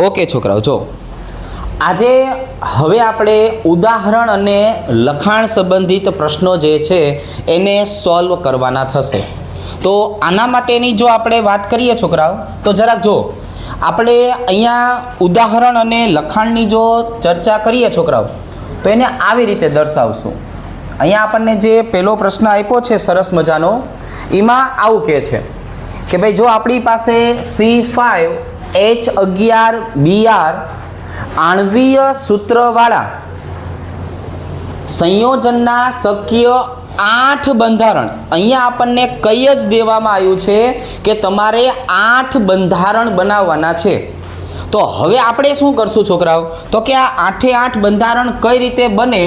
Okay છોકરાઓ, જો આજે હવે આપણે ઉદાહરણ અને લખાણ સંબંધિત પ્રશ્નો જે છે એને સોલ્વ કરવાના થશે. તો આના માટેની જો આપણે વાત કરીએ છોકરાઓ, તો જરાક જો આપણે અહીંયા ઉદાહરણ અને લખાણની જો ચર્ચા કરીએ છોકરાઓ, તો એને આવી રીતે દર્શાવશું. અહીંયા આપણને જે પહેલો પ્રશ્ન આપ્યો છે સરસ મજાનો, એમાં આવું કહે છે કે ભાઈ જો આપણી પાસે C5H11Br આણ્વીય સૂત્રવાળા સંયોજનના શક્ય 8 બંધારણ, અહીંયા આપણને કઈ જ દેવામાં આવ્યું છે કે તમારે 8 બંધારણ બનાવવાના છે. તો હવે આપણે શું કરશું છોકરાઓ, તો કે આ 8 બંધારણ કઈ રીતે બને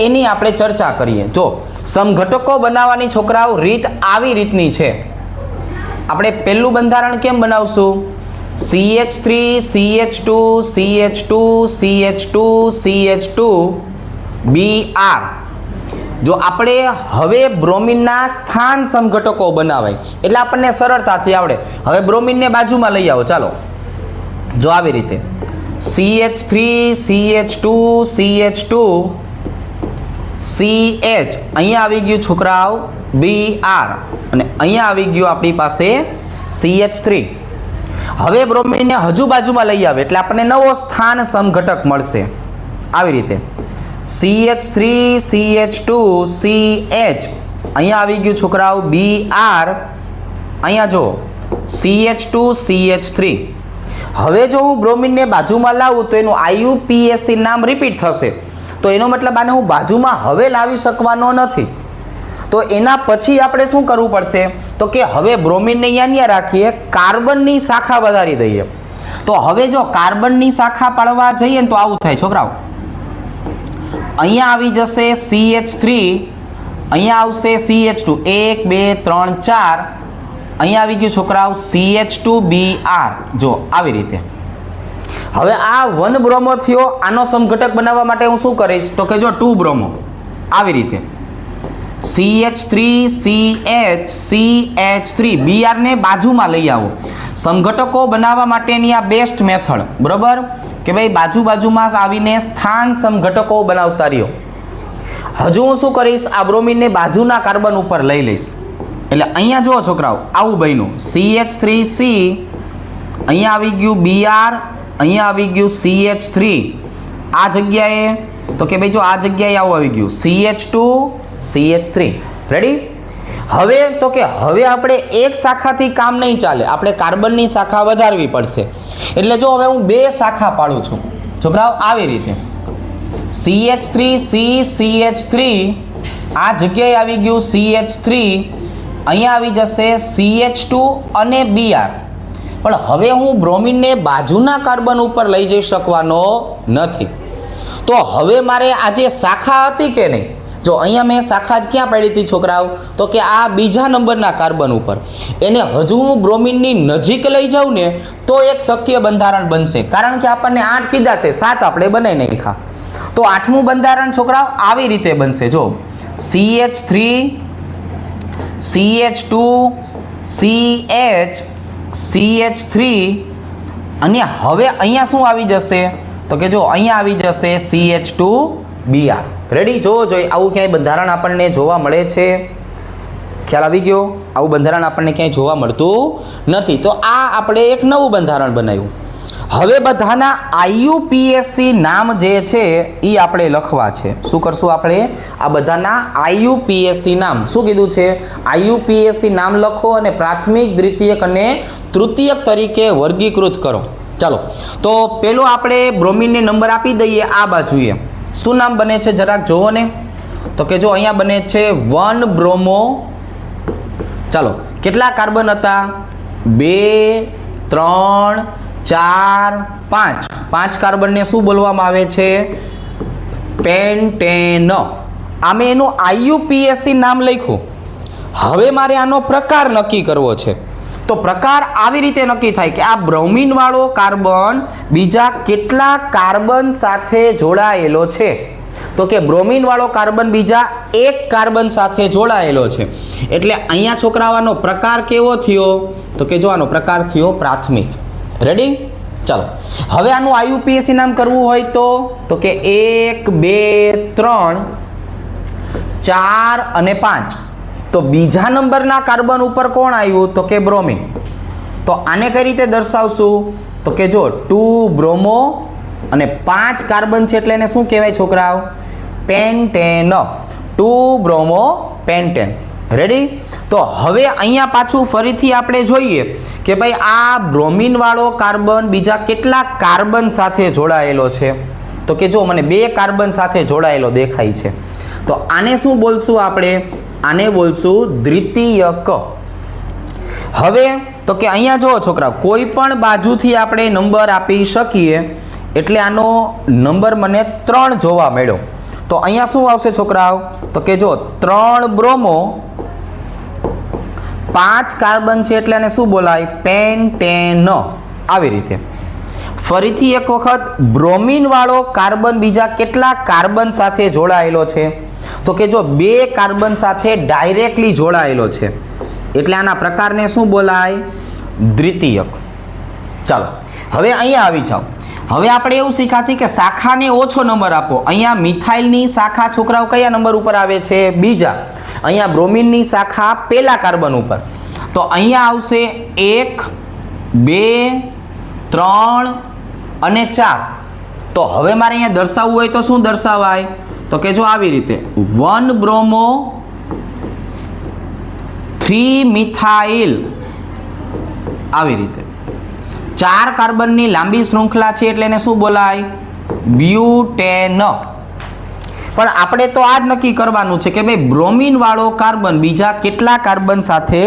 એની આપણે ચર્ચા કરીએ. જો સમઘટકો બનાવવાની છોકરાઓ રીત આવી રીતની છે. આપણે પહેલું બંધારણ કેમ બનાવશું? CH3 CH2 CH2 CH2 CH2 Br. જો આપણે હવે બ્રોમિનના સ્થાન સમઘટકો બનાવાય એટલે આપણને સરળતાથી આવડે. હવે બ્રોમિનને બાજુમાં લઈ આવો, ચાલો. જો આવી રીતે CH3 CH2 CH2 CH, અહીંયા આવી ગયું છોકરાઓ Br, અને અહીંયા આવી ગયું આપણી પાસે CH3. હવે બ્રોમિનને હજુ બાજુમાં લઈ આવે એટલે આપણને નવો સ્થાન સમઘટક મળશે. આવી રીતે CH3 CH2 CH, અહીંયા આવી ગયું છોકરાઓ Br, અહીંયા જો CH2 CH3. હવે જો હું બ્રોમિનને બાજુમાં લાવું તો એનું IUPAC નામ રિપીટ થશે. તો એનો મતલબ આને હું બાજુમાં હવે લાવી શકવાનો નથી. તો એના પછી આપણે શું કરવું પડશે, તો કે હવે બ્રોમિનને અહીંયા રાખીએ, કાર્બનની શાખા વધારી દઈએ. તો હવે જો કાર્બનની શાખા પાડવા જઈએ ને તો આવું થાય છોકરાઓ. અહીંયા આવી જશે CH3, અહીંયા આવશે CH2, 1 2 3 4, અહીંયા આવી ગયું છોકરાઓ CH2Br. જો આવી રીતે. હવે આ 1 બ્રોમો થયો, આનો સમઘટક બનાવવા માટે હું શું કરીશ, તો કે જો 2 બ્રોમો આવી રીતે CH3 CH CH3 Br ને બાજુમાં લઈ આવો. સમઘટકો બનાવવા માટેની આ બેસ્ટ મેથડ, બરોબર, કે ભાઈ બાજુમાં આવીને સ્થાન સમઘટકો બનાવતા રહ્યો. હજુ હું શું કરીશ, આ બ્રોમિનને બાજુના કાર્બન ઉપર લઈ લઈશ. એટલે અહીંયા જુઓ છોકરાઓ આવું બન્યું CH3C, અહીંયા આવી ગયું Br, અહીંયા આવી ગયું CH3. આ જગ્યાએ તો કે ભાઈ જો આ જગ્યાએ આવું આવી ગયું CH2 CH3. રેડી? હવે તો કે હવે આપણે એક શાખાથી કામ નહીં ચાલે, આપણે કાર્બનની શાખા વધારવી પડશે. એટલે જો હવે હું 2 શાખા પાડું છું છોકરાઓ આવી રીતે CH3C CH3, આ જગ્યાએ આવી ગયું CH3, અહીંયા આવી જશે CH2 અને Br. પણ હવે હું બ્રોમિનને બાજુના કાર્બન ઉપર લઈ જઈ શકવાનો નથી. તો હવે મારે આ જે શાખા હતી કે નહીં, જો અહીંયા મેં શાખા જ ક્યાં પાડી હતી છોકરાઓ, તો કે આ બીજા નંબરના કાર્બન ઉપર. એને હજુ હું બ્રોમિનની નજીક લઈ જાઉં ને તો એક શક્ય બંધારણ બનશે. કારણ કે આપણને 8 કીધા છે, 7 આપણે બનાવી નાખ્યા. તો 8મું બંધારણ છોકરાઓ આવી રીતે બનશે. જો CH3 CH2 CH CH3, અને હવે અહીંયા શું આવી જશે, તો કે જો અહીંયા આવી જશે CH2Br. રેડી? જો આવું ક્યાંય બંધારણ આપણને જોવા મળે છે? ખ્યાલ આવી ગયો? આવું બંધારણ આપણને ક્યાંય જોવા મળતું નથી. તો આ આપણે એક નવું બંધારણ બનાવ્યું. હવે બધાના IUPAC નામ જે છે એ આપણે લખવા છે. શું કરશું આપણે? આ બધાના IUPAC નામ, શું કીધું છે? IUPAC નામ લખો અને પ્રાથમિક, દ્વિતીયક અને તૃતીયક તરીકે વર્ગીકૃત કરો. ચાલો, તો પેલો આપણે બ્રોમિનને નંબર આપી દઈએ. આ બાજુએ શું નામ બને છે જરાક જોવો ને, તો કે જો અહીંયા બને છે 1 બ્રોમો. ચાલો, કેટલા કાર્બન હતા? 2 3 4 5. 5 કાર્બનને શું બોલવામાં આવે છે? પેન્ટેન. આમે એનું IUPAC નામ લખ્યું. હવે મારે આનો પ્રકાર નક્કી કરવો છે. તો પ્રકાર આવી રીતે નક્કી થાય કે આ બ્રોમિન વાળો કાર્બન બીજા કેટલા કાર્બન સાથે જોડાયેલો છે. તો કે બ્રોમિન વાળો કાર્બન બીજા 1 કાર્બન સાથે જોડાયેલો છે. એટલે અહીંયા છોકરાઓનો પ્રકાર કેવો થયો? તો કે જો આનો પ્રકાર થયો પ્રાથમિક. રેડી? ચાલો હવે આનું આઈયુપીએસી નામ કરવું હોય તો કે 1 2 3 4 અને 5 તો બીજા નંબરના કાર્બન ઉપર કોણ આવ્યું તો કે બ્રોમિન. તો આને કઈ રીતે દર્શાવશું તો કે જો 2 બ્રોમો અને 5 કાર્બન છે એટલે એને શું કહેવાય છોકરાઓ પેન્ટેન. 2 bromo pentane. રેડી. તો હવે અહીંયા પાછું ફરીથી આપણે જોઈએ કે ભાઈ આ બ્રોમિન વાળો કાર્બન બીજા કેટલા કાર્બન સાથે જોડાયેલો છે તો કે જો મને 2 કાર્બન સાથે જોડાયેલો દેખાય છે. તો આને શું બોલશું આપણે આને બોલશું દ્વિતીયક. હવે તો કે અહીંયા જુઓ છોકરા કોઈ પણ બાજુથી આપણે નંબર આપી શકીએ એટલે આનો નંબર મને 3 જોવા મળ્યો. તો અહીંયા શું આવશે છોકરાઓ તો કે જો 3 બ્રોમો 5 કાર્બન છે એટલે આને શું બોલાય પેન્ટેન. આવી રીતે ફરીથી એક વખત બ્રોમિન વાળો કાર્બન બીજા કેટલા કાર્બન સાથે જોડાયેલો છે તો કે જો 2 કાર્બન સાથે ડાયરેક્ટલી જોડાયેલો છે એટલે આના પ્રકારને શું બોલાય દ્વિતીયક. ચાલો હવે અહીંયા આવી જાઓ. હવે આપણે એવું શીખ્યા છે કે શાખાને ઓછો નંબર આપો. અહીંયા મિથાઇલની શાખા છોકરાઓ કયા નંબર ઉપર આવે છે બીજા. અહીંયા બ્રોમિનની શાખા પહેલા કાર્બન ઉપર. તો અહીંયા આવશે 1 2 3 અને 4. તો હવે મારે અહીંયા દર્શાવવું હોય તો શું દર્શાવાય તો કે જો આવી રીતે 1 બ્રોમો 3 મિથાઇલ. આવી રીતે 4 કાર્બનની લાંબી શૃંખલા છે એટલે એને શું બોલાય બ્યુટેન. પણ આપણે તો આ જ નક્કી કરવાનું છે કે ભાઈ બ્રોમિન વાળો કાર્બન બીજા કેટલા કાર્બન સાથે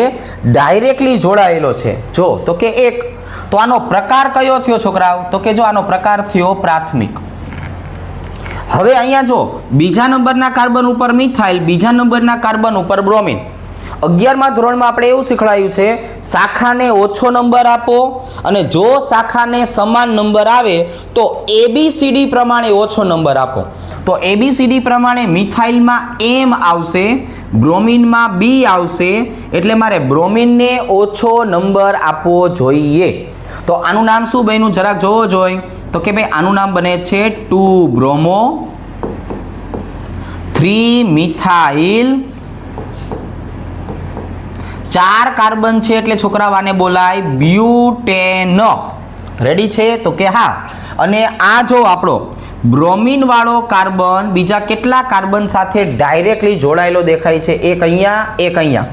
ડાયરેક્ટલી જોડાયેલો છે જો તો કે 1. તો આનો પ્રકાર કયો થયો છોકરાઓ તો કે જો આનો પ્રકાર થયો પ્રાથમિક. હવે અહીંયા જો બીજા નંબરના કાર્બન ઉપર મિથાઇલ બીજા નંબરના કાર્બન ઉપર બ્રોમિન. 11મા ધોરણમાં આપણે એવું શીખવાડ્યું છે શાખાને ઓછો નંબર આપો અને જો શાખાને સમાન નંબર આવે તો ABCD પ્રમાણે ઓછો નંબર આપો. તો ABCD પ્રમાણે મિથાઇલમાં M આવશે બ્રોમિનમાં B આવશે એટલે મારે બ્રોમિનને ઓછો નંબર આપવો જોઈએ. તો આનું નામ શું બન્યું જરાક જોવો જોઈએ તો કે ભાઈ આનું નામ બને છે 2 બ્રોમો 3 મિથાઇલ. 4 કાર્બન છે એટલે છોકરાઓ આને બોલાય બ્યુટેન. રેડી છે તો કે હા. અને આ જો આપણો બ્રોમિન વાળો કાર્બન બીજા કેટલા કાર્બન સાથે ડાયરેક્ટલી જોડાયેલો દેખાય છે એક અહીંયા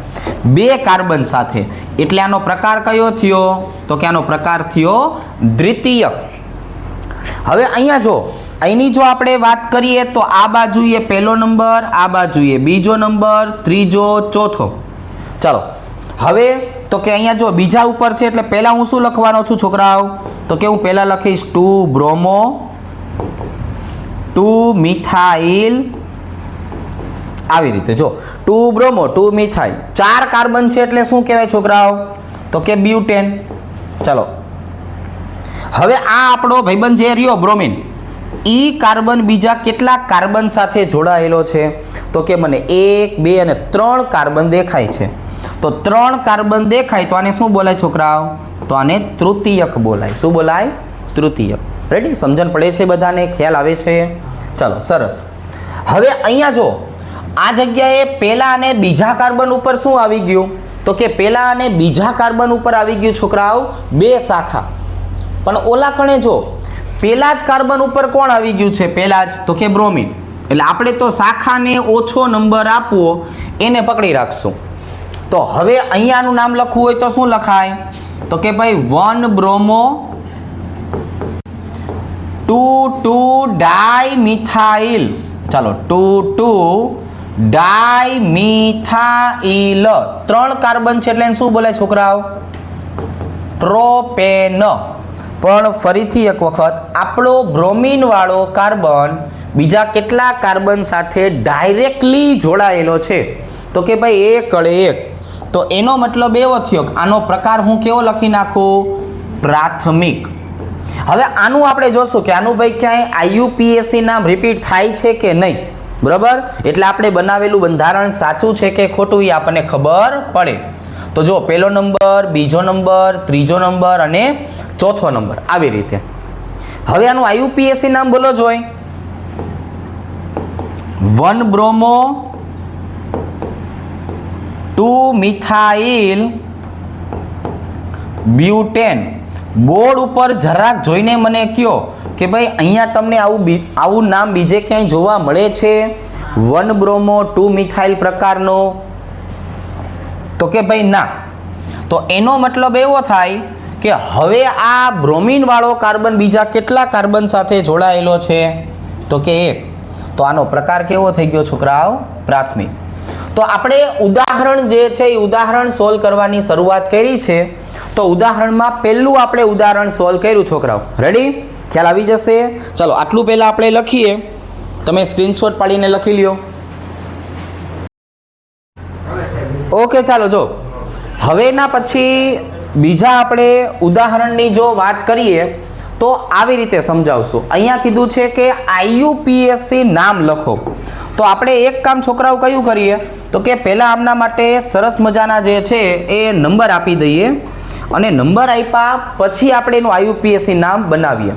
2 કાર્બન સાથે એટલે આનો પ્રકાર કયો થયો તો કે આનો પ્રકાર થયો દ્વિતીયક. હવે અહીંયા જો અહીંની જો આપણે વાત કરીએ તો આ બાજુએ પહેલો નંબર આ બાજુએ બીજો નંબર ત્રીજો ચોથો. ચાલો હવે તો કે અહીંયા જો બીજા ઉપર છે એટલે પહેલા હું શું લખવાનો છું છોકરાઓ તો કે હું પહેલા લખીશ 2 બ્રોમો 2 મિથાઇલ. આવી રીતે જો 2 બ્રોમો 2 મિથાઇલ 4 કાર્બન છે એટલે શું કહેવાય છોકરાઓ તો કે બ્યુટેન. ચલો હવે આ આપણો ભાઈબંધ જે રહ્યો બ્રોમિન ઈ કાર્બન બીજા કેટલા કાર્બન સાથે જોડાયેલો છે તો કે મને 1 2 અને 3 કાર્બન દેખાય છે. તો 3 કાર્બન દેખાય તો આને શું બોલાય છોકરાઓ તો આને તૃતીયક બોલાય. શું બોલાય તૃતીયક. રેડી સમજણ પડે છે બધાને ખ્યાલ આવે છે ચલો સરસ. હવે અહીંયા જો આ જગ્યાએ પહેલા અને બીજા કાર્બન ઉપર શું આવી ગયું તો કે પહેલા અને બીજા કાર્બન ઉપર આવી ગયું છોકરાઓ 2 શાખા. પણ ઓલા કણે જો પહેલા જ કાર્બન ઉપર કોણ આવી ગયું છે પહેલા જ તો કે બ્રોમિન. એટલે આપણે તો શાખાને ઓછો નંબર આપવો એને પકડી રાખશું. તો હવે અહીંયાનું નામ લખવું હોય તો શું લખાય તો કે ભાઈ 1 બ્રોમો 2 ડાયમિથાઇલ. ચાલો 2 ડાયમિથાઇલ 3 કાર્બન છે એટલે શું બોલાય છોકરાઓ પ્રોપેન. પણ ફરીથી એક વખત આપણો બ્રોમિન વાળો કાર્બન બીજા કેટલા કાર્બન સાથે ડાયરેક્ટલી જોડાયેલો છે તો કે ભાઈ 1 અડે 1. તો એનો મતલબ એવો થયો કે આનો પ્રકાર હું કેવો લખી નાખું પ્રાથમિક. હવે આનું આપણે જોશું કે આનું ભાઈ ક્યાંય આઈયુપીએસસી નામ રિપીટ થાય છે કે નહીં બરાબર. એટલે આપણે બનાવેલું બંધારણ સાચું છે કે ખોટું એ આપણને ખબર પડે. તો જો પહેલો નંબર, બીજો નંબર, ત્રીજો નંબર અને ચોથો નંબર આવી રીતે. હવે આનું IUPAC નામ બોલો જોઈ. 1 બ્રોમો 2 મિથાઇલ બ્યુટેન. બોર્ડ ઉપર જરાક જોઈને મને કહો કે ભાઈ અહીંયા તમને આવું નામ બીજે ક્યાંય જોવા મળે છે 1 બ્રોમો 2 મિથાઇલ પ્રકારનો? તો કે ભાઈ ના. તો એનો મતલબ એવો થાય કે હવે આ બ્રોમિન વાળો કાર્બન બીજા કેટલા કાર્બન સાથે જોડાયેલો છે? તો કે 1. તો આનો પ્રકાર કેવો થઈ ગયો છોકરાઓ? પ્રાથમિક. તો આપણે ઉદાહરણ જે છે એ ઉદાહરણ સોલ્વ કરવાની શરૂઆત કરી છે. તો ઉદાહરણમાં પહેલું આપણે ઉદાહરણ સોલ્વ કર્યું છોકરાઓ. રેડી? ખ્યાલ આવી જશે? ચાલો આટલું પહેલા આપણે લખીએ. તમે સ્ક્રીનશોટ પાડીને લખી લ્યો. ઓકે, ચાલો જો હવે ના પછી બીજા આપણે ઉદાહરણની જો વાત કરીએ તો આવી રીતે સમજાવશું. અહીંયા કીધું છે કે IUPAC નામ લખો. તો આપણે એક કામ છોકરાઓ કયું કરીએ તો કે પહેલા આમના માટે સરસ મજાના જે છે એ નંબર આપી દઈએ અને નંબર આપ્યા પછી આપણે એનું IUPAC નામ બનાવીએ.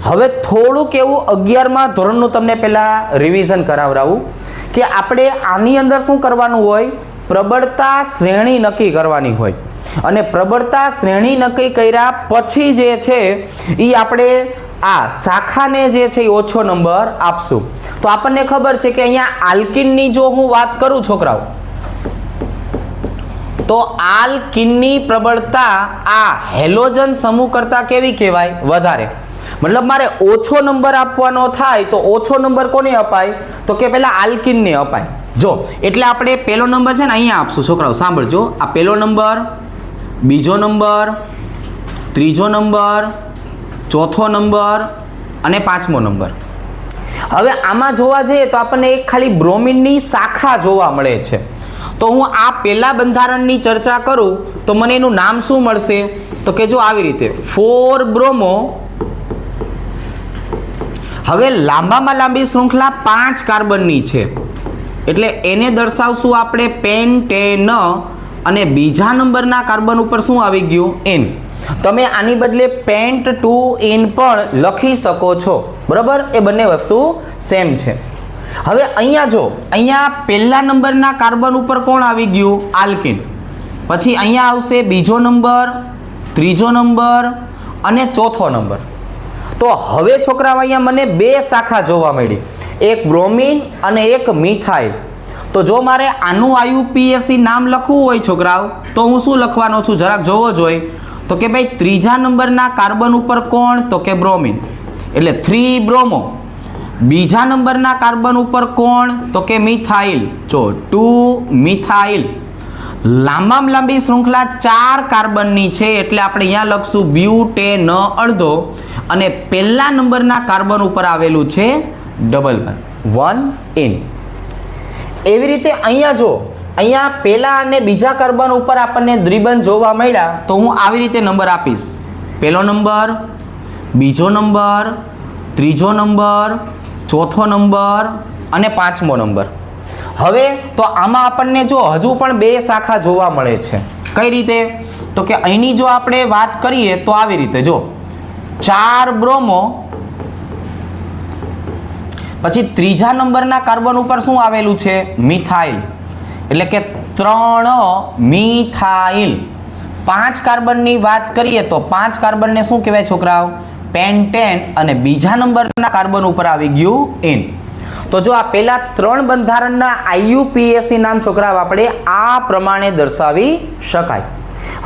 હવે થોડુંક એવું 11મા ધોરણનું તમને પહેલા રિવિઝન કરાવરાવું કે આપણે આની અંદર શું કરવાનું હોય? પ્રબળતા શ્રેણી નક્કી કરવાની હોય અને પ્રબળતા શ્રેણી નક્કી કર્યા પછી જે છે એ આપણે આ શાખાને જે છે એ ઓછો નંબર આપશું. તો આપણને ખબર છે કે અહીંયા આલ્કિનની જો હું વાત કરું છોકરાઓ તો આલ્કિનની પ્રબળતા આ હેલોજન સમૂહ કરતા કેવી કહેવાય? વધારે. મતલબ મારે ઓછો નંબર આપવાનો થાય તો ઓછો નંબર કોને અપાય? તો કે પહેલા આલ્કિનને અપાય. જો એટલે આપણે પહેલો નંબર છે ને અહીંયા આપશું છોકરાઓ. સાંભળજો, આ પહેલો નંબર, બીજો નંબર, ત્રીજો નંબર, ચોથો નંબર અને પાંચમો નંબર. હવે આમાં જોવા જઈએ તો આપણને એક ખાલી બ્રોમિનની શાખા જોવા મળે છે. તો હું આ પહેલા બંધારણની ચર્ચા કરું તો મને એનું નામ શું મળશે? તો કે જો આવી રીતે 4 બ્રોમો. હવે લાંબામાં લાંબી શૃંખલા 5 કાર્બનની છે એટલે એને દર્શાવશું આપણે પેન્ટેન અને બીજા નંબરના કાર્બન ઉપર શું આવી ગયું? N. તમે આની બદલે પેન્ટ 2N પણ લખી શકો છો. બરાબર? એ બંને વસ્તુ સેમ છે. હવે અહીંયા જો અહીંયા પહેલા નંબરના કાર્બન ઉપર કોણ આવી ગયું? આલ્કિન. પછી અહીંયા આવશે બીજો નંબર, ત્રીજો નંબર અને ચોથો નંબર. તો હવે છોકરાઓ અહીંયા મને 2 શાખા જોવા મળી, એક બ્રોમિન અને એક મિથાઇલ. તો જો મારે આનું IUPAC નામ લખવું હોય છોકરાઓ તો હું શું લખવાનો છું? જરાક જોવો જોઈએ. તો કે ભાઈ ત્રીજા નંબરના કાર્બન ઉપર કોણ? તો કે બ્રોમિન એટલે 3 બ્રોમો. બીજા નંબરના કાર્બન ઉપર કોણ? તો કે મિથાઇલ. જો 2 મિથાઇલ. લાંબામાં લાંબી શૃંખલા 4 કાર્બનની છે એટલે આપણે અહીંયા લખશું બ્યુટેન અડધો અને પહેલા નંબરના કાર્બન ઉપર આવેલું છે ડબલ 1N. એવી રીતે અહીંયા જો અહીંયા પહેલા અને બીજા કાર્બન ઉપર આપણને દ્વિબંધ જોવા મળ્યા તો હું આવી રીતે નંબર આપીશ. પહેલો નંબર, બીજો નંબર, ત્રીજો નંબર, ચોથો નંબર અને પાંચમો નંબર. હવે તો આમાં આપણને જો હજુ પણ 2 શાખા જોવા મળે છે. કઈ રીતે? તો કે અહીંની જો આપણે વાત કરીએ તો આવી રીતે જો 4 બ્રોમો પછી ત્રીજા નંબરના કાર્બન ઉપર શું આવેલું છે? મિથાઇલ એટલે કે 3 મિથાઇલ. 5 કાર્બનની વાત કરીએ તો 5 કાર્બનને શું કહેવાય છોકરાઓ? પેન્ટેન અને બીજા નંબરના કાર્બન ઉપર આવી ગયું N. તો જો આ પહેલા 3 બંધારણના IUPAC નામ છોકરાઓ આપણે આ પ્રમાણે દર્શાવી શકાય.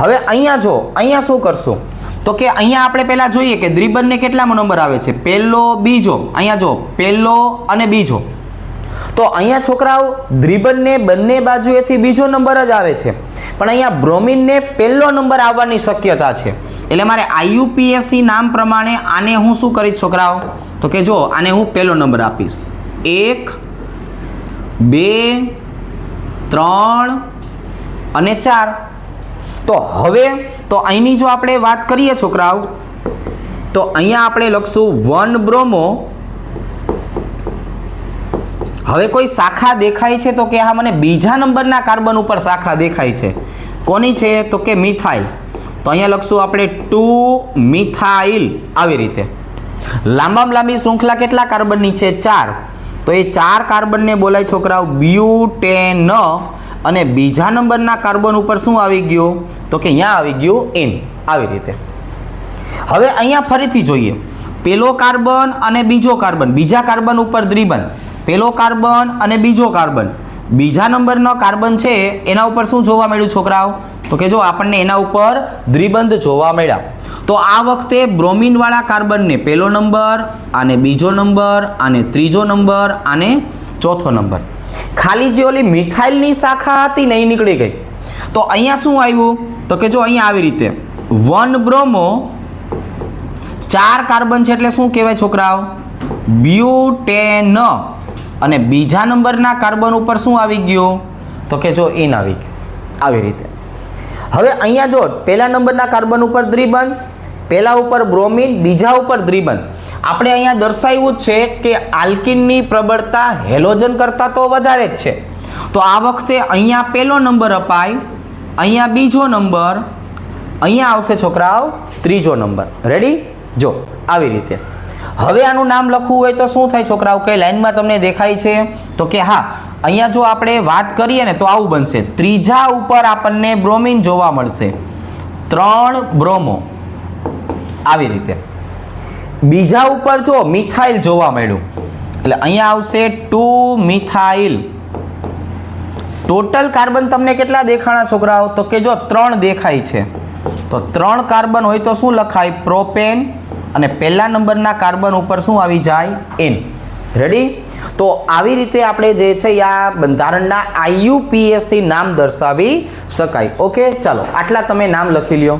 હવે અહીંયા જો અહીંયા શું કરશું? તો કે અહીંયા આપણે પહેલા જોઈએ કે દ્વિબંધને કેટલામો નંબર આવે છે? પહેલો, બીજો. અહીંયા જો પહેલો અને બીજો. તો અહીંયા છોકરાઓ દ્વિબંધને બંને બાજુએથી બીજો નંબર જ આવે છે પણ અહીંયા બ્રોમિનને પહેલો નંબર આવવાની શક્યતા છે. એટલે મારે IUPAC નામ પ્રમાણે આને હું શું કરીશ છોકરાઓ? તો કે જો આને હું પહેલો નંબર આપીશ. 1, 2, 3 અને 4. તો હવે તો અહીંની જો આપણે વાત કરીએ છોકરાઓ તો અહીંયા આપણે લખશું 1 બ્રોમો. હવે કોઈ શાખા દેખાય છે તો કે હા મને બીજા નંબરના કાર્બન ઉપર શાખા દેખાય છે કોની છે તો કે મિથાઇલ, તો અહીંયા લખશું આપણે 2 મિથાઇલ આવી રીતે. લાંબામાં લાંબી શૃંખલા કેટલા કાર્બનની છે 4, તો એ 4 કાર્બનને બોલાય છોકરાઓ બ્યુટેન. અને બીજા નંબરના કાર્બન ઉપર શું આવી ગયું તો કે અહીંયા આવી ગયું એન આવી રીતે. હવે અહીંયા ફરીથી જોઈએ, પેલો કાર્બન અને બીજો કાર્બન, બીજા કાર્બન ઉપર દ્વિબંધ, પેલો કાર્બન અને બીજો કાર્બન, બીજા નંબરનો કાર્બન છે એના ઉપર શું જોવા મળ્યું છોકરાઓ તો કે જો આપણને એના ઉપર દ્વિબંધ જોવા મળ્યા. તો આ વખતે બ્રોમિનવાળા કાર્બનને પહેલો નંબર, આને બીજો નંબર, આને ત્રીજો નંબર, આને ચોથો નંબર. ખાલી જે ઓલી મિથાઇલની શાખા હતી ને એ નીકળી ગઈ. તો અહીંયા શું આવ્યું તો કે જો અહીંયા આવી રીતે 1 બ્રોમો, 4 કાર્બન છે એટલે શું કહેવાય છોકરાઓ બ્યુટેન. અને બીજા નંબરના કાર્બન ઉપર શું આવી ગયું તો કે જો એન આવી ગયું આવી રીતે. હવે અહીંયા જો પહેલા નંબરના કાર્બન ઉપર દ્વિબંધ, પહેલા ઉપર બ્રોમિન, બીજા ઉપર દ્વિબંધ. આપણે અહીંયા દર્શાવ્યું જ છે કે આલ્કિનની પ્રબળતા હેલોજન કરતાં તો વધારે જ છે. તો આ વખતે અહીંયા પહેલો નંબર અપાય, અહીંયા બીજો નંબર, અહીંયા આવશે છોકરાઓ ત્રીજો નંબર. રેડી? જો આવી રીતે. હવે આનું નામ લખવું હોય તો શું થાય છોકરાઓ, કઈ લાઈનમાં તમને દેખાય છે તો કે હા, અહીંયા જો આપણે વાત કરીએ ને તો આવું બનશે. ત્રીજા ઉપર આપણને બ્રોમિન જોવા મળશે, 3 બ્રોમો આવી રીતે. બીજા ઉપર જો મિથાઇલ જોવા મળ્યું એટલે અહીંયા આવશે 2 મિથાઇલ. ટોટલ કાર્બન તમને કેટલા દેખાણા છોકરાઓ તો કે જો 3 દેખાય છે. તો 3 કાર્બન હોય તો શું લખાય પ્રોપેન, અને પહેલા નંબરના કાર્બન ઉપર શું આવી જાય એન. રેડી? તો આવી રીતે આપણે જે છે આ બંધારણના IUPAC નામ દર્શાવી શકાય. ઓકે, ચાલો આટલા તમે નામ લખી લ્યો.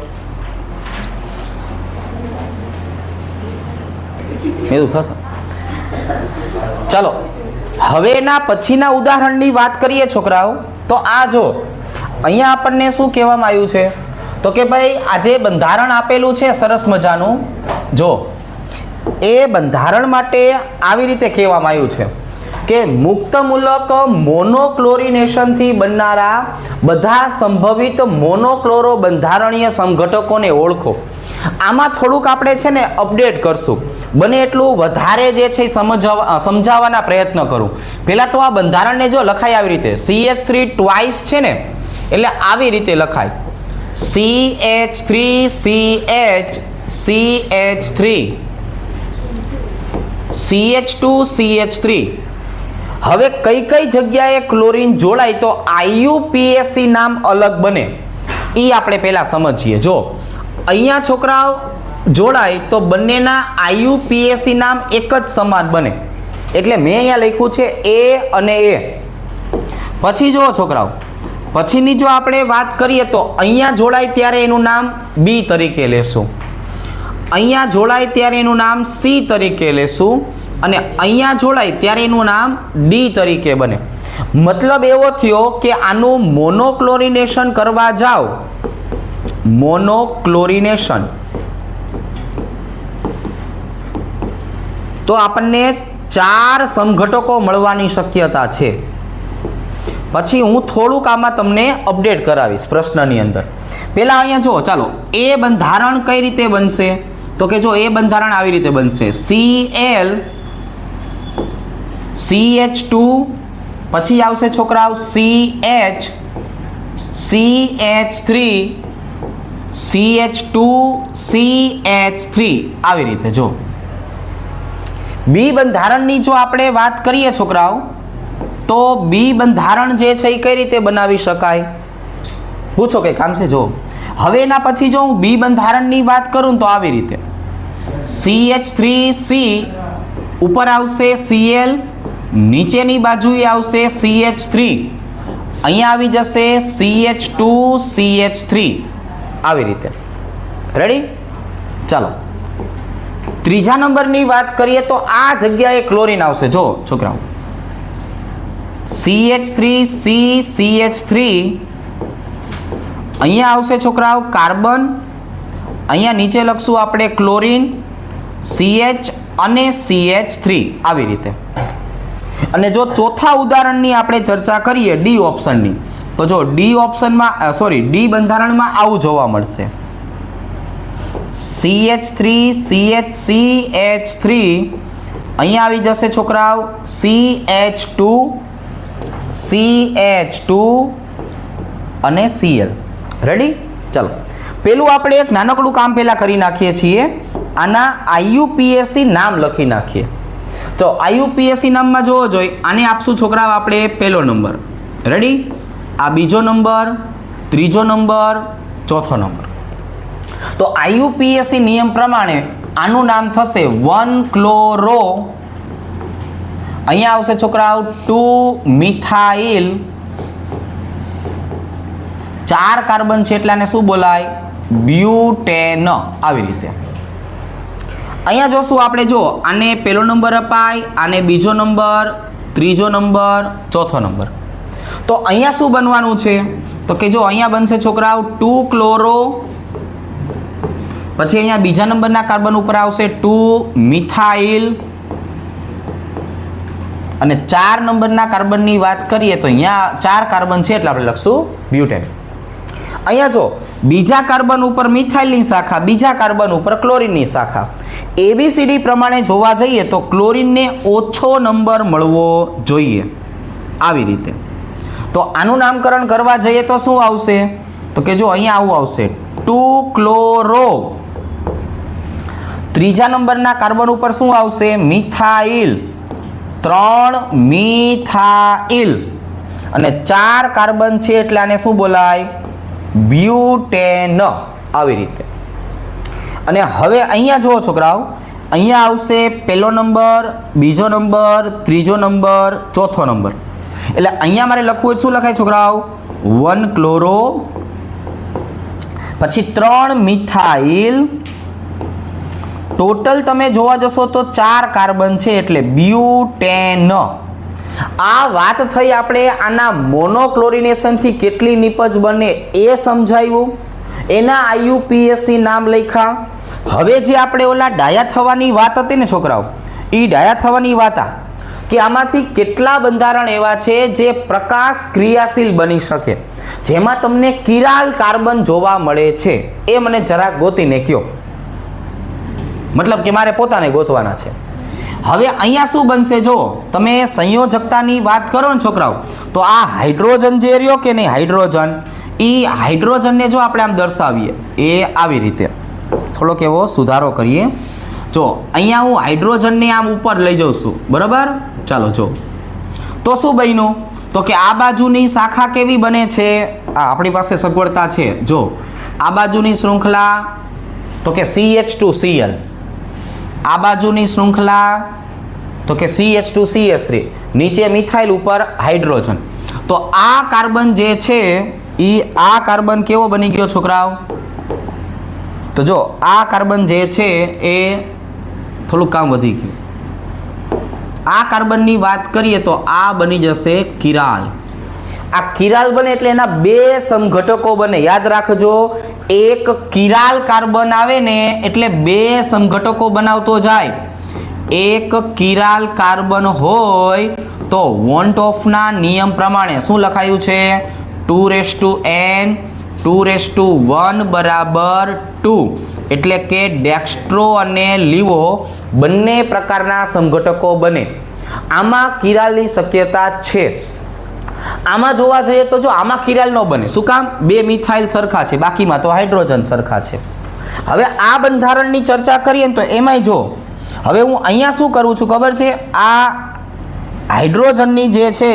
એવું થશે. ચાલો હવે એના પછીના ઉદાહરણની વાત કરીએ છોકરાઓ. તો આ જો અહીંયા આપણને શું કહેવામાં આવ્યું છે તો કે ભાઈ આ જે બંધારણ આપેલું છે સરસ મજાનું, જો એ બંધારણ માટે આવી રીતે કહેવામાં આવ્યું છે કે મુક્તમૂલક મોનોક્લોરિનેશનથી બનનારા બધા સંભવિત મોનોક્લોરો બંધારણીય સમઘટકોને ઓળખો. આમાં થોડુંક આપણે છે ને અપડેટ કરશું, બને એટલું વધારે જે છે સમજાવવાના પ્રયત્ન કરું. પહેલાં તો આ બંધારણને જો લખાય આવી રીતે CH3 ટ્વાઇસ છે ને એટલે આવી રીતે લખાય CH3 CH3 CH2 CH3. હવે કઈ કઈ જગ્યાએ ક્લોરીન જોડાય તો IUPAC નામ અલગ બને એ આપણે પહેલા સમજીએ. જો અહીંયા છોકરાઓ જોડાય તો બંનેના IUPAC નામ એક જ સમાન બને, એટલે મેં અહીંયા લખ્યું છે A અને A. પછી જો છોકરાઓ પછીની જો આપણે વાત કરીએ તો અહીંયા જોડાય ત્યારે એનું નામ B તરીકે લેશું, અહીંયા જોડાય ત્યારે એનું નામ C તરીકે લેશું, અને અહીંયા જોડાય ત્યારે એનું નામ D તરીકે બને. મતલબ એવો થયો કે આનું મોનોક્લોરિનેશન કરવા જાઓ, મોનોક્લોરિનેશન, તો આપણને 4 સમઘટકો મળવાની શક્યતા છે. પછી હું થોડુંક આમાં તમને અપડેટ કરાવીશ પ્રશ્નની અંદર. પહેલા અહીંયા જો ચાલો એ બંધારણ કઈ રીતે બનશે તો કે જો એ બંધારણ આવી રીતે બનશે Cl CH2, પછી આવશે છોકરાઓ CH CH3 CH2 CH3 આવી રીતે. જો બી બંધારણની જો આપણે વાત કરીએ છોકરાઓ તો બી બંધારણ જે છે એ કઈ રીતે બનાવી શકાય પૂછો કે કામ છે. જો હવે એના પછી જો હું બી બંધારણની વાત કરું તો આવી રીતે CH3C ઉપર આવશે Cl, નીચેની બાજુએ આવશે CH3, અહીંયા આવી જશે CH2 CH3 આવી રીતે. રેડી? ચાલો ત્રીજા નંબરની વાત કરીએ તો આ જગ્યાએ ક્લોરીન આવશે. જો છોકરાઓ CH3C CH3, અહીંયા આવશે છોકરાઓ કાર્બન, અહીંયા નીચે લખશું આપણે ક્લોરીન, CH અને CH3 આવી રીતે. અને જો ચોથા ઉદાહરણની આપણે ચર્ચા કરીએ ડી ઓપ્શનની તો જો ડી ઓપ્શનમાં ડી બંધારણમાં આવું જોવા મળશે. CH3 CH3 અહીંયા આવી જશે છોકરાઓ CH2 અને Cl. રેડી? ચલો પેલું આપણે એક નાનકડું કામ પહેલા કરી નાખીએ છીએ. આના IUPAC નામ લખી નાખીએ. તો IUPAC નામમાં જોવો જોઈએ. આને આપશું છોકરાઓ આપણે પહેલો નંબર. રેડી? આ બીજો નંબર, ત્રીજો નંબર, ચોથો નંબર. તો IUPAC નિયમ પ્રમાણે આનું નામ થશે 1-ક્લોરો. અહીંયા આવશે છોકરાઓ 2-મિથાઇલ. 4 કાર્બન છે એટલે આને શું બોલાય? બ્યુટેન. આવી રીતે અહીંયા જોશું આપણે. જો આને પહેલો નંબર અપાય, આને બીજો નંબર, ત્રીજો નંબર, ચોથો નંબર. તો અહીંયા શું બનવાનું છે? તો કે જો અહીંયા બનશે છોકરાઓ 2-ક્લોરો. પછી અહીંયા બીજા નંબરના કાર્બન ઉપર આવશે 2-મિથાઇલ. અને 4 નંબરના કાર્બનની વાત કરીએ તો અહીંયા 4 કાર્બન છે એટલે આપણે લખશું બ્યુટેન. અહીંયા જો બીજા કાર્બન ઉપર મિથાઇલની શાખા, બીજા કાર્બન ઉપર ક્લોરીનની શાખા. ABCD પ્રમાણે જોવા જઈએ તો ક્લોરીનને ઓછો નંબર મળવો જોઈએ. આવી રીતે તો આનું નામકરણ કરવા જઈએ તો શું આવશે? તો કે જો અહીંયા આવું આવશે 2-ક્લોરો. ત્રીજા નંબરના કાર્બન ઉપર શું આવશે? મિથાઇલ. 3-મિથાઇલ. અને 4 કાર્બન છે એટલે આને શું બોલાય? બ્યુટેન. આવી રીતે. અને હવે અહીંયા જુઓ છોકરાઓ, અહીંયા આવશે પહેલો નંબર, બીજો નંબર, ત્રીજો નંબર, ચોથો નંબર. એટલે અહીંયા મારે લખવું હોય શું લખાય છોકરાઓ? 1-ક્લોરો, પછી 3-મિથાઇલ. ટોટલ તમે જોવા જશો તો 4 કાર્બન છે એટલે બ્યુટેન. આ વાત થઈ આપણે આના મોનોક્લોરિનેશનથી કેટલી નિપજ બને એ સમજાવ્યું. એના IUPAC નામ લખ્યા. હવે જે આપણે ઓલા ડાયા થવાની વાત હતી ને છોકરાઓ, એ ડાયા થવાની વાત કે આમાંથી કેટલા બંધારણ એવા છે જે પ્રકાશ ક્રિયાશીલ બની શકે, જેમાં તમને કિરાલ કાર્બન જોવા મળે છે, એ મને જરાક ગોતીને કહો. મતલબ કે મારે પોતાને ગોતવાના છે. હવે અહીંયા શું બનશે? જો તમે સંયોજકતાની વાત કરો ને છોકરાઓ, તો આ હાઇડ્રોજન જે રહ્યો કે નહીં, હાઇડ્રોજન, એ હાઇડ્રોજનને જો આપણે આમ દર્શાવીએ એ આવી રીતે થોડોક એવો સુધારો કરીએ. જો અહીંયા હું હાઇડ્રોજનને આમ ઉપર લઈ જાઉં છું, બરાબર? ચાલો જો તો શું બન્યું? તો કે આ બાજુની શાખા કેવી બને છે? આપણી પાસે સગવડતા છે. જો આ બાજુની શૃંખલા તો કે CH2Cl, આ બાજુની શૃંખલા તો કે CH2CH3, નીચે મિથાઇલ, ઉપર હાઇડ્રોજન. તો આ કાર્બન જે છે એ આ કાર્બન કેવો બની ગયો છોકરાઓ? તો જો આ કાર્બન જે છે એ થોડું કામ વધી ગયું. આ કાર્બનની વાત કરીએ તો આ બની જશે કિરાલ. આ કિરાલ બને એટલે એના 2 સમઘટકો બને. યાદ રાખજો, એક કિરાલ કાર્બન આવે ને એટલે 2 સમઘટકો બનાવતો જાય. એક કિરાલ કાર્બન હોય તો વોન્ટ ઓફના નિયમ પ્રમાણે શું લખાયું છે? 2n 2:1 બરાબર 2. એટલે કે ડેક્સ્ટ્રો અને લીવો બંને પ્રકારના સમઘટકો બને. આમાં કિરાલની શક્યતા છે. આમાં જોવા જઈએ તો જો આમાં કિરાલ ન બને. શું કામ? 2 મિથાઇલ સરખા છે, બાકીમાં તો હાઇડ્રોજન સરખા છે. હવે આ બંધારણની ચર્ચા કરીએ ને તો એમાંય જો હવે હું અહીંયા શું કરું છું ખબર છે? આ હાઇડ્રોજનની જે છે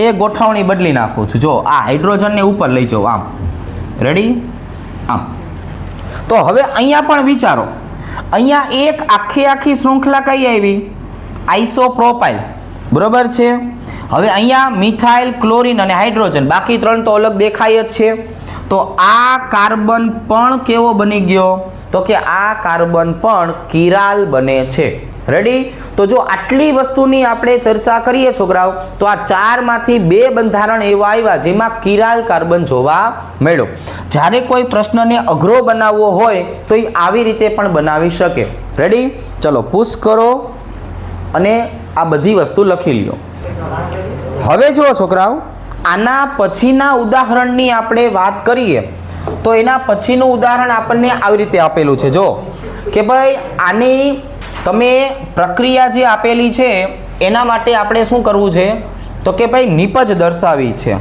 એ ગોઠવણી બદલી નાખું છું. જો આ હાઇડ્રોજનને ઉપર લઈ જાઉં આમ. રેડી? આમ. તો હવે અહીંયા પણ વિચારો, અહીંયા એક આખી શૃંખલા કઈ આવી? આઇસોપ્રોપાઇલ. બરોબર છે? હવે અહીંયા મિથાઇલ, ક્લોરીન અને હાઇડ્રોજન, બાકી 3 તો અલગ દેખાય જ છે. તો આ કાર્બન પણ કેવો બની ગયો? તો કે આ કાર્બન પણ કિરાલ બને છે. રેડી? તો જો આટલી વસ્તુની આપણે ચર્ચા કરીએ છોકરાઓ, તો આ 4માંથી 2 બંધારણ એવા આવ્યા જેમાં કિરાલ કાર્બન જોવા મળ્યો. જ્યારે કોઈ પ્રશ્નને અઘરો બનાવવો હોય તો એ આવી રીતે પણ બનાવી શકે. રેડી? ચલો પુશ કરો અને આ બધી વસ્તુ લખી લ્યો. હવે જુઓ છોકરાઓ, આના પછીના ઉદાહરણની આપણે વાત કરીએ તો એના પછીનું ઉદાહરણ આપણને આવી રીતે આપેલું છે. જો કે ભાઈ આની તમે પ્રક્રિયા જે આપેલી છે એના માટે આપણે શું કરવું છે તો કે ભાઈ નિપજ દર્શાવી છે.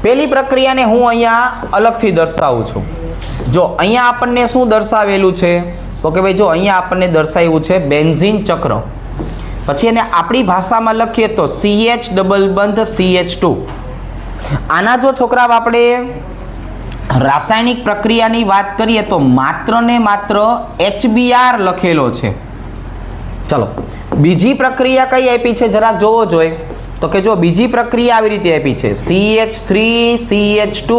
પહેલી પ્રક્રિયાને હું અહીંયા અલગથી દર્શાવું છું. જો અહીંયા આપણને શું દર્શાવેલું છે તો કે ભાઈ જો અહીંયા આપણને દર્શાવ્યું છે બેન્ઝીન ચક્ર. પછી એને આપણી ભાષામાં લખીએ તો CH ડબલ બંધ CH2. આના જો છોકરા આપણે રાસાયણિક પ્રક્રિયાની વાત કરીએ તો માત્ર ને માત્ર HBr લખેલો છે. ચલો બીજી પ્રક્રિયા કઈ આપી છે જરાક જોવો જોઈએ. તો કે જો બીજી પ્રક્રિયા આવી રીતે આપી છે CH3 CH2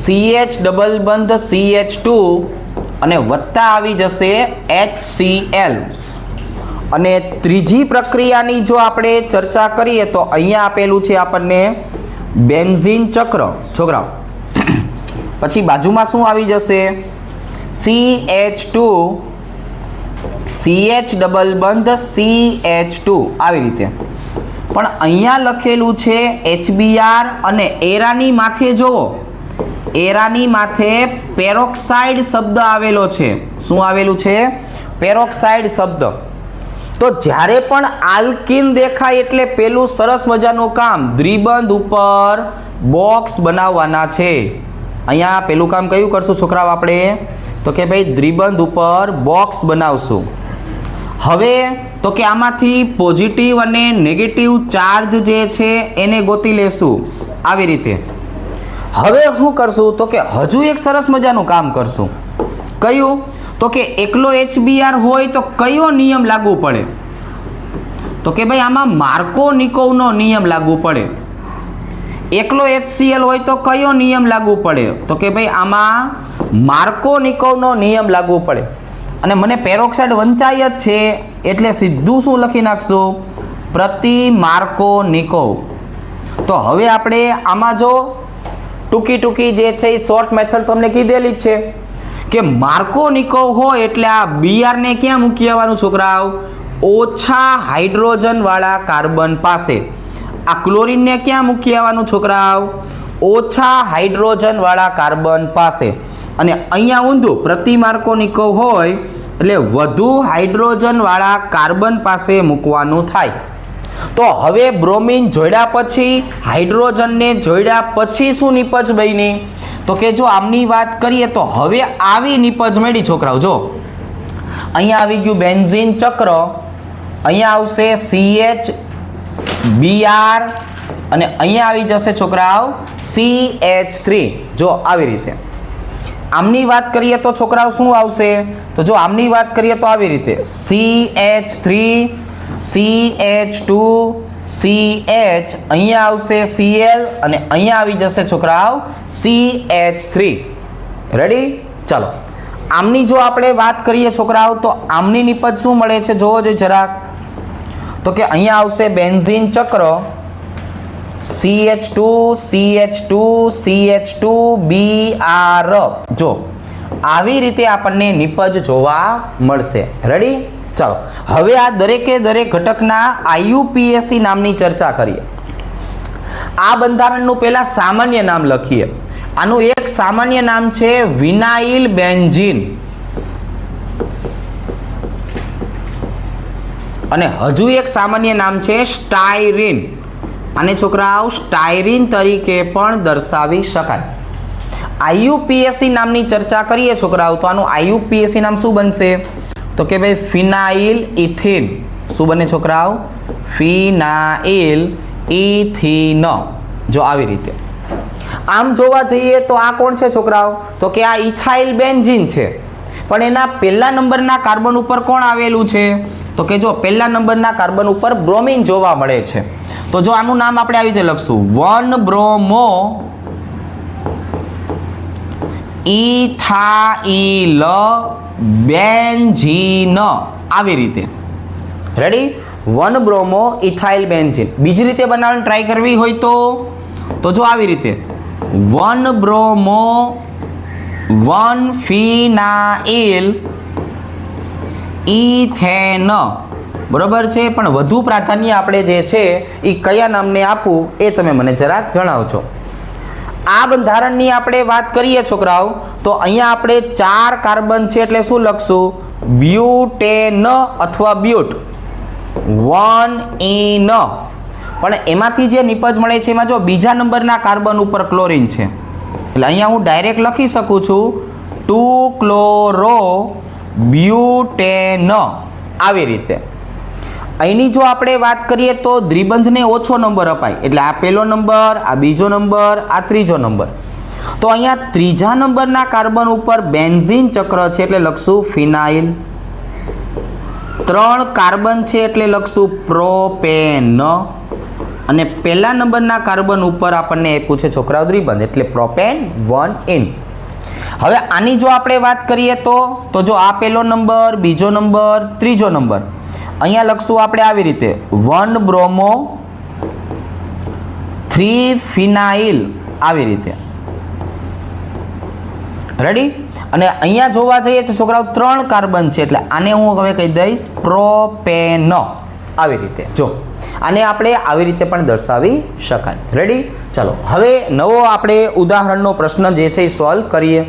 CH ડબલ બંધ CH2 અને વત્તા આવી જશે HCl. અને ત્રીજી પ્રક્રિયાની જો આપણે ચર્ચા કરીએ તો અહીંયા આપેલું છે આપણને બેન્ઝીન ચક્ર છોકરાઓ. પછી બાજુમાં શું આવી જશે CH2 CH ડબલ બંધ CH2 આવી રીતે. પણ અહીંયા લખેલું છે HBr અને એરાની માથે જોવો એરાની માથે પેરોક્સાઇડ શબ્દ આવેલો છે. શું આવેલું છે? પેરોક્સાઇડ શબ્દ. તો જ્યારે પણ આલ્કીન દેખાય એટલે પેલું સરસ મજાનું કામ દ્વિબંધ ઉપર બોક્સ બનાવવાના છે. અહીંયા પેલું કામ કયું કરશું છોકરાઓ આપણે તો કે ભાઈ દ્વિબંધ ઉપર બોક્સ બનાવશું. હવે તો કે આમાંથી પોઝિટિવ અને નેગેટિવ ચાર્જ જે છે એને ગોતી લેશું આવી રીતે. હવે શું કરશું તો કે હજુ એક સરસ મજાનું કામ કરશું. કયું? તો કે એકલો HBr હોય તો કયો નિયમ લાગુ પડે તો કે ભાઈ આમાં માર્કોનિકોવનો નિયમ લાગુ પડે. એકલો HCl હોય તો કયો નિયમ લાગુ પડે તો કે ભાઈ આમાં માર્કોનિકોવનો નિયમ લાગુ પડે. અને મને પેરોક્સાઇડ વંચાય જ છે એટલે સીધું શું લખી નાખશું પ્રતિ માર્કોનિકોવ. તો હવે આપણે આમાં જો ટૂંકી જે છે એ શોર્ટ મેથડ તમને કીધેલી જ છે કે માર્કોનિકોવ હોય એટલે આ Br ને ક્યાં મૂકી આવવાનું છોકરાઓ ઓછા હાઇડ્રોજન વાળા કાર્બન પાસે. આ ક્લોરીનને ક્યાં મૂકી આવવાનું છોકરાઓ ઓછા હાઇડ્રોજન વાળા કાર્બન પાસે. અને અહીંયા ઊંધું પ્રતિ માર્કોનિકોવ હોય એટલે વધુ હાઇડ્રોજન વાળા કાર્બન પાસે મૂકવાનું થાય. તો હવે બ્રોમિન જોડ્યા પછી હાઇડ્રોજનને જોડ્યા પછી શું નિપજ બની તો કે જો આમની વાત કરીએ તો હવે આવી નિપજ મળી છોકરાઓ. જો અહીંયા આવી ગયું બેન્ઝીન ચક્ર, અહીંયા આવશે CHBr અને અહીંયા આવી જશે છોકરાઓ CH3. જો આવી રીતે આમની વાત કરીએ તો છોકરાઓ શું આવશે તો જો આમની વાત કરીએ તો આવી રીતે CH3 CH2 CH અહીંયા આવશે Cl અને અહીંયા આવી જશે છોકરાઓ CH3. રેડી? ચાલો આમની જો આપણે વાત કરીએ છોકરાઓ તો આમની નિપજ શું મળે છે જોવો જોઈએ જરાક. તો કે અહીંયા આવશે બેન્ઝીન ચક્ર CH2 CH2 CH2 Br. જો આવી રીતે આપણને નિપજ જોવા મળશે. રેડી? ચાલો હવે આ દરેકે દરેક ઘટકના IUPAC નામની ચર્ચા કરીએ. આ બંધારણનું પહેલા સામાન્ય નામ લખીએ. આનું એક સામાન્ય નામ છે વિનાઇલ બેન્ઝીન અને હજુ એક સામાન્ય નામ છે સ્ટાયરીન. આને છોકરાઓ સ્ટાયરીન તરીકે પણ દર્શાવી શકાય. IUPAC નામની ચર્ચા કરીએ છોકરાઓ તો આનું IUPAC નામ શું બનશે તો કે ભાઈ ફિનાઇલ ઇથિન. શું બને છોકરાઓ? ફિનાઇલ ઇથિન. જો આવી રીતે આમ જોવા જઈએ તો આ કોણ છે છોકરાઓ તો કે આ ઇથાઇલ બેન્ઝીન છે. પણ એના પહેલા નંબરના કાર્બન ઉપર કોણ આવેલું છે તો કે જો પહેલા નંબરના કાર્બન ઉપર બ્રોમિન જોવા મળે છે. તો જો આનું નામ આપણે આવી રીતે લખશું 1 બ્રોમો ઇથાઇલ બેન્ઝીન આવી રીતે. રેડી? 1 bromo ethyl benzene. બીજી રીતે બનાવવાની ટ્રાય કરવી હોય તો જો આવી રીતે 1 બ્રોમો 1 ફિનાઇલ ઇથેન બરોબર છે, પણ વધુ પ્રાધાન્ય આપણે જે છે એ કયા નામને આપવું એ તમે મને જરાક જણાવજો. આ બંધારણની આપણે વાત કરીએ છોકરાઓ તો અહીંયા આપણે 4 કાર્બન છે એટલે શું લખશું? બ્યુટેન અથવા બ્યુટ 1 પણ એમાંથી જે નિપજ મળે છે એમાં જો બીજા નંબરના કાર્બન ઉપર ક્લોરીન છે એટલે અહીંયા હું ડાયરેક્ટ લખી શકું છું 2 ક્લોરો બ્યુટેન. આવી રીતે અહીંની જો આપણે વાત કરીએ તો દ્વિબંધને ઓછો નંબર અપાય એટલે આ પહેલો નંબર, આ બીજો નંબર, આ ત્રીજો નંબર. તો અહીંયા ત્રીજા નંબરના કાર્બન ઉપર બેન્ઝીન ચક્ર છે એટલે લખશું ફિનાઇલ. 3 કાર્બન છે એટલે લખશું પ્રોપેન અને પહેલા નંબરના કાર્બન ઉપર આપણને આપ્યું છે છોકરાઓ દ્વિબંધ એટલે પ્રોપેન 1 હવે આની જો આપણે વાત કરીએ તો જો આ પહેલો નંબર, બીજો નંબર, ત્રીજો નંબર અહીંયા લખશું આપણે આવી રીતે 1 બ્રોમો 3 ફિનાઇલ આવી રીતે. રેડી? અને અહીંયા જોવા જઈએ તો છોકરાઓ 3 કાર્બન છે એટલે આને હું હવે કહી દઈશ પ્રોપેન આવી રીતે. જો આને આપણે આવી રીતે પણ દર્શાવી શકાય. રેડી? ચાલો હવે નવો આપણે ઉદાહરણનો પ્રશ્ન જે છે એ સોલ્વ કરીએ.